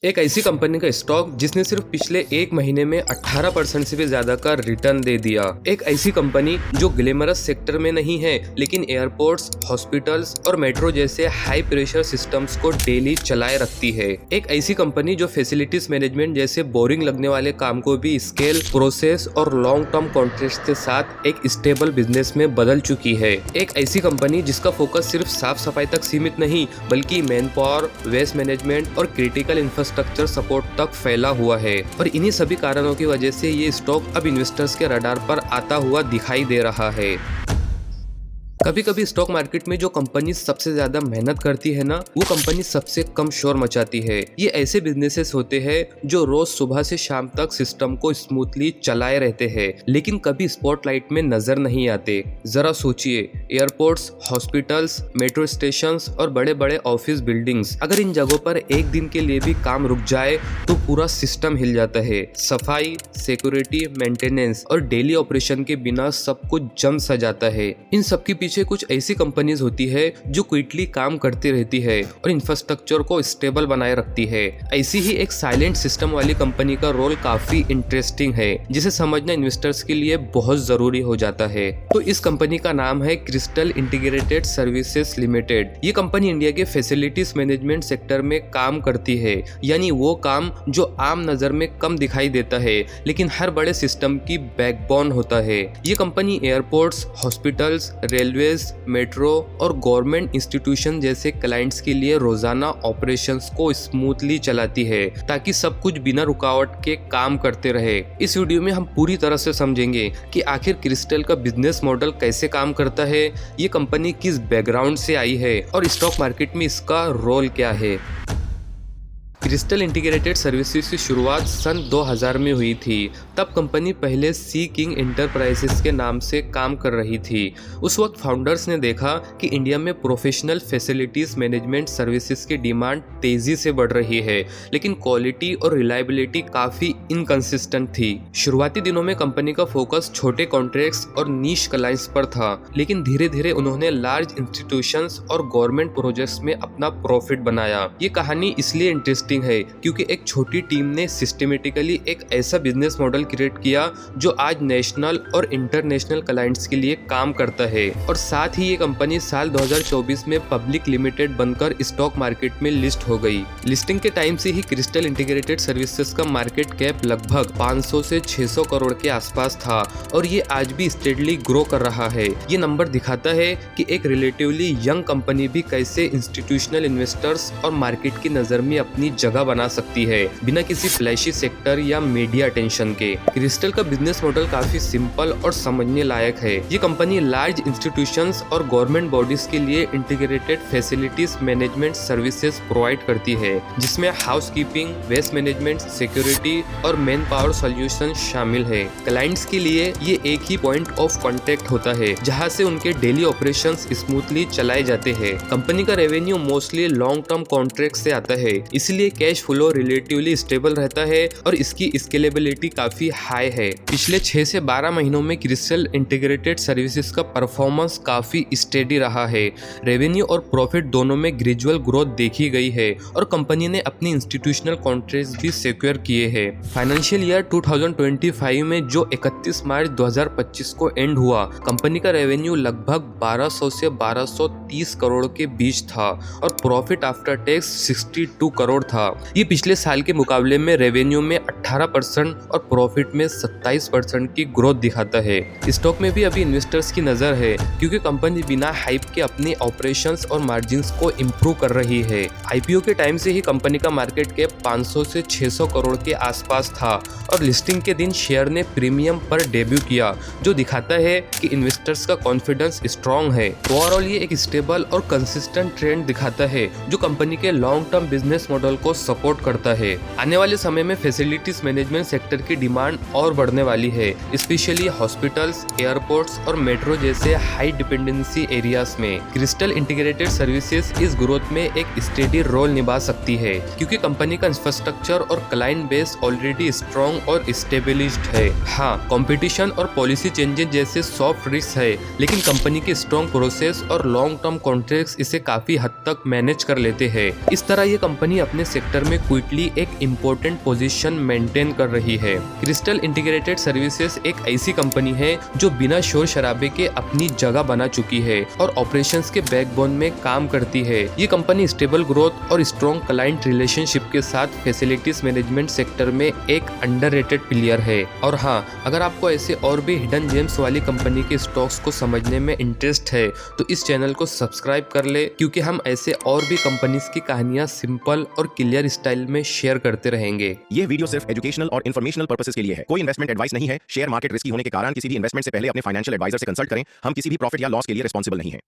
एक ऐसी कंपनी का स्टॉक जिसने सिर्फ पिछले एक महीने में 18% से भी ज्यादा का रिटर्न दे दिया। एक ऐसी कंपनी जो ग्लैमरस सेक्टर में नहीं है लेकिन एयरपोर्ट्स, हॉस्पिटल्स और मेट्रो जैसे हाई प्रेशर सिस्टम्स को डेली चलाए रखती है। एक ऐसी कंपनी जो फैसिलिटीज मैनेजमेंट जैसे बोरिंग लगने वाले काम को भी स्केल, प्रोसेस और लॉन्ग टर्म कॉन्ट्रैक्ट्स के साथ एक स्टेबल बिजनेस में बदल चुकी है। एक ऐसी कंपनी जिसका फोकस सिर्फ साफ सफाई तक सीमित नहीं बल्कि मैन पावर, वेस्ट मैनेजमेंट और क्रिटिकल इंफ्रास्ट्रक्चर सपोर्ट तक फैला हुआ है। और इन्हीं सभी कारणों की वजह से ये स्टॉक अब इन्वेस्टर्स के रडार पर आता हुआ दिखाई दे रहा है। कभी कभी स्टॉक मार्केट में जो कंपनी सबसे ज्यादा मेहनत करती है ना, वो कंपनी सबसे कम शोर मचाती है। ये ऐसे बिजनेसेस होते हैं जो रोज सुबह से शाम तक सिस्टम को स्मूथली चलाए रहते हैं लेकिन कभी स्पॉटलाइट में नजर नहीं आते। जरा सोचिए, एयरपोर्ट्स, हॉस्पिटल्स, मेट्रो स्टेशंस और बड़े बड़े ऑफिस बिल्डिंग्स, अगर इन जगहों पर एक दिन के लिए भी काम रुक जाए तो पूरा सिस्टम हिल जाता है। सफाई, सिक्योरिटी, मेंटेनेंस और डेली ऑपरेशन के बिना सब कुछ जम सा जाता है। इन सबके पीछे कुछ ऐसी कंपनीज होती है जो क्विकली काम करती रहती है और इंफ्रास्ट्रक्चर को स्टेबल बनाए रखती है। ऐसी ही एक साइलेंट सिस्टम वाली कंपनी का रोल काफी इंटरेस्टिंग है जिसे समझना इन्वेस्टर्स के लिए बहुत जरूरी हो जाता है। तो इस कंपनी का नाम है क्रिस्टल इंटीग्रेटेड सर्विसेज लिमिटेड। ये कंपनी इंडिया के फैसिलिटीज मैनेजमेंट सेक्टर में काम करती है, यानी वो काम जो आम नजर में कम दिखाई देता है लेकिन हर बड़े सिस्टम की बैकबोन होता है। ये company airports, hospitals, railway, metro और गवर्नमेंट इंस्टीट्यूशन जैसे क्लाइंट्स के लिए रोजाना ऑपरेशंस को स्मूथली चलाती है ताकि सब कुछ बिना रुकावट के काम करते रहे। इस वीडियो में हम पूरी तरह से समझेंगे कि आखिर क्रिस्टल का बिजनेस मॉडल कैसे काम करता है, ये कंपनी किस बैकग्राउंड से आई है और स्टॉक मार्केट में इसका रोल क्या है। क्रिस्टल इंटीग्रेटेड सर्विसेज की शुरुआत सन 2000 में हुई थी। तब कंपनी पहले सी किंग एंटरप्राइजेस के नाम से काम कर रही थी। उस वक्त फाउंडर्स ने देखा कि इंडिया में प्रोफेशनल फैसिलिटीज मैनेजमेंट सर्विसेज की डिमांड तेजी से बढ़ रही है लेकिन क्वालिटी और रिलायबिलिटी काफी इनकंसिस्टेंट थी। शुरुआती दिनों में कंपनी का फोकस छोटे कॉन्ट्रैक्ट्स और नीश क्लाइंट्स पर था लेकिन धीरे धीरे उन्होंने लार्ज इंस्टीट्यूशंस और गवर्नमेंट प्रोजेक्ट्स में अपना प्रॉफिट बनाया। ये कहानी इसलिए इंटरेस्टिंग है क्योंकि एक छोटी टीम ने सिस्टमेटिकली एक ऐसा बिजनेस मॉडल क्रिएट किया जो आज नेशनल और इंटरनेशनल क्लाइंट्स के लिए काम करता है। और साथ ही ये कंपनी साल 2024 में पब्लिक लिमिटेड बनकर स्टॉक मार्केट में लिस्ट हो गई। लिस्टिंग के टाइम से ही क्रिस्टल इंटीग्रेटेड सर्विसेज का मार्केट कैप लगभग 500 से 600 करोड़ के आसपास था और ये आज भी स्टेडली ग्रो कर रहा है। ये नंबर दिखाता है कि एक रिलेटिवली यंग कंपनी भी कैसे इंस्टीट्यूशनल इन्वेस्टर्स और मार्केट की नजर में अपनी जगह बना सकती है बिना किसी फ्लैशी सेक्टर या मीडिया अटेंशन के। क्रिस्टल का बिजनेस मॉडल काफी सिंपल और समझने लायक है। ये कंपनी लार्ज इंस्टीट्यूशंस और गवर्नमेंट बॉडीज के लिए integrated facilities management services provide करती है जिसमें हाउसकीपिंग, वेस्ट मैनेजमेंट, सिक्योरिटी और मैन पावर सॉल्यूशन शामिल है। क्लाइंट्स के लिए ये एक ही पॉइंट ऑफ कॉन्टेक्ट होता है जहाँ से उनके डेली ऑपरेशंस स्मूथली चलाए जाते हैं। कंपनी का revenue mostly long term contract से आता है, इसलिए कैश फ्लो रिलेटिवली स्टेबल रहता है और इसकी स्केलेबिलिटी काफी हाई है। पिछले 6 से 12 महीनों में क्रिस्टल इंटीग्रेटेड सर्विसेज का परफॉर्मेंस काफी स्टेडी रहा है। रेवेन्यू और प्रॉफिट दोनों में ग्रेजुअल ग्रोथ देखी गई है और कंपनी ने अपने इंस्टीट्यूशनल कॉन्ट्रैक्ट्स भी सिक्योर किए हैं। फाइनेंशियल ईयर 2025 में जो 31 मार्च 2025 को एंड हुआ, कंपनी का रेवेन्यू लगभग 1200 से 1230 करोड़ के बीच था और प्रॉफिट आफ्टर टैक्स 62 करोड़ था। ये पिछले साल के मुकाबले में रेवेन्यू में 18% और प्रॉफिट में 27% की ग्रोथ दिखाता है। स्टॉक में भी अभी इन्वेस्टर्स की नजर है क्योंकि कंपनी बिना हाइप के अपने ऑपरेशंस और मार्जिन्स को इम्प्रूव कर रही है। आईपीओ के टाइम से ही कंपनी का मार्केट कैप 500 से 600 करोड़ के आसपास था और लिस्टिंग के दिन शेयर ने प्रीमियम पर डेब्यू किया जो दिखाता है कि इन्वेस्टर्स का कॉन्फिडेंस स्ट्रॉन्ग है। ओवरऑल ये एक स्टेबल और कंसिस्टेंट ट्रेंड दिखाता है जो कंपनी के लॉन्ग टर्म बिजनेस मॉडल को सपोर्ट करता है। आने वाले समय में फैसिलिटीज मैनेजमेंट सेक्टर की डिमांड और बढ़ने वाली है, स्पेशली हॉस्पिटल्स, एयरपोर्ट्स और मेट्रो जैसे हाई डिपेंडेंसी एरियाज में। क्रिस्टल इंटीग्रेटेड सर्विसेज इस ग्रोथ में एक स्टेडी रोल निभा सकती है क्योंकि कंपनी का इंफ्रास्ट्रक्चर और क्लाइंट बेस ऑलरेडी स्ट्रॉन्ग और स्टेबलिश्ड है। हाँ, कंपटीशन और पॉलिसी चेंजेस जैसे सॉफ्ट रिस्क है लेकिन कंपनी के स्ट्रॉन्ग प्रोसेस और लॉन्ग टर्म कॉन्ट्रैक्ट्स इसे काफी हद तक मैनेज कर लेते हैं। इस तरह ये कंपनी अपने सेक्टर में क्विकली एक इम्पोर्टेंट पोजीशन मेंटेन कर रही है। क्रिस्टल इंटीग्रेटेड सर्विसेज एक ऐसी कंपनी है जो बिना शोर शराबे के अपनी जगह बना चुकी है और ऑपरेशंस के बैकबोन में काम करती है। ये कंपनी स्टेबल ग्रोथ और स्ट्रॉन्ग क्लाइंट रिलेशनशिप के साथ फैसिलिटीज मैनेजमेंट सेक्टर में एक अंडररेटेड प्लेयर है। और हाँ, अगर आपको ऐसे और भी हिडन जेम्स वाली कंपनी के स्टॉक्स को समझने में इंटरेस्ट है तो इस चैनल को सब्सक्राइब कर ले, क्योंकि हम ऐसे और भी कंपनीज की कहानियां सिंपल और क्लियर स्टाइल में शेयर करते रहेंगे। ये वीडियो सिर्फ एजुकेशनल और इन्फॉर्मेशनल पर्पसेस के लिए है, कोई इन्वेस्टमेंट एडवाइस नहीं है। शेयर मार्केट रिस्की होने के कारण किसी भी इन्वेस्टमेंट से पहले अपने फाइनेंशियल एडवाइजर से कंसल्ट करें। हम किसी भी प्रॉफिट या लॉस के लिए रिस्पॉन्सिबल नहीं है।